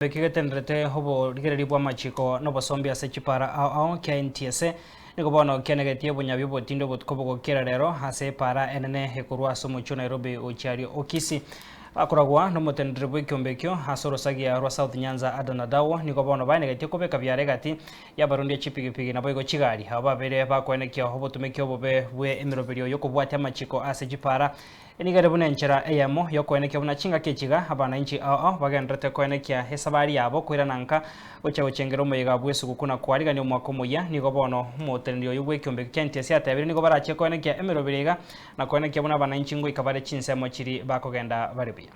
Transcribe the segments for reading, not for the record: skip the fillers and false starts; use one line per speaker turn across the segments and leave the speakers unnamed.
Bekigetenderete hobo rigereribwa machiko no bosombi ase chipara ao kia NTSA niko bono kenegetie bunyabi botindo botkobo gokera rero ase para enene hekurwa somucho Nairobi ochari okisi akoragwa no motendere bw'ikyombekyo asorosagia rwa South Nyanza Adanadawo niko bono banegetie kobeka byare gati yabarundi chipigipigi nabo igo chigari ababere bakwenekia hobo tumekyo bobe bwe emiroberio yokobwata amachiko ase chipara enigare bunenchera eyamo yokwenekia bunachinga kechiga abananchi ao bagendrete kwenekia hesabari yabo kwirananka gocha gochengero muyiga bwesugukuna kwarigania omwaka omuya nigo bono motendio y'obwekyombekyo kia NTSA atabire nigo barache kwenekia emiroberiga na kwenekia buna abananchi ngo ikabare chinsemo chiri bakogenda baribuya.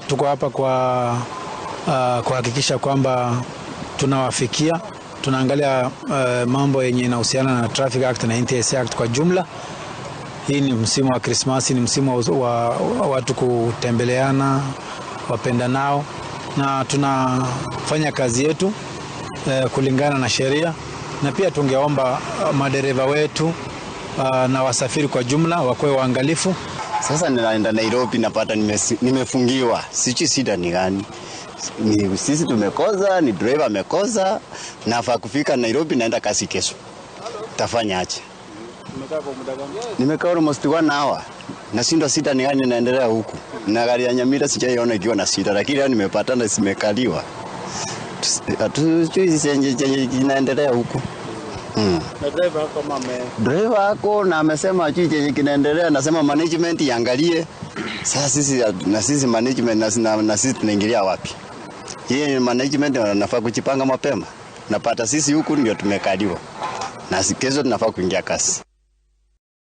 Tuko hapa kwa kuhakikisha kwamba tunawafikia, tunaangalia mambo yenye inahusiana na Traffic Act na NTSA Act kwa jumla. Hii ni msimu wa Krismasi, ni msimu wa watu kutembeleana, wapenda nao, na tunafanya kazi yetu kulingana na sheria, na pia tungeomba madereva wetu na wasafiri kwa jumla wakuwe waangalifu.
Sasa ninaenda Nairobi napata nimefungiwa. Sijui shida ni gani. Sisi tumekoza, ni driver amekoza, nafaa kufika Nairobi naenda kasi kesho. Tafanya aje?
Umekaa kwa muda gani?
Nimekaa almost 1 hour. Nashindwa shida ni gani inaendelea huku. Na gari ya Nyamira sijaiona ikiwa na shida, lakini leo nimepatana simekaliwa. Hatujui chenye kinaendelea huku.
Na driver wako
driver wako na amesema ajui chenye kinaendelea, nasema management iangalie. Sasa sisi management na sisi tunaingilia wapi? Yeye management wanafaa kujipanga mapema. Napata sisi huku ndio tumekaliwa. Na kesho tunafaa kuingia kasi.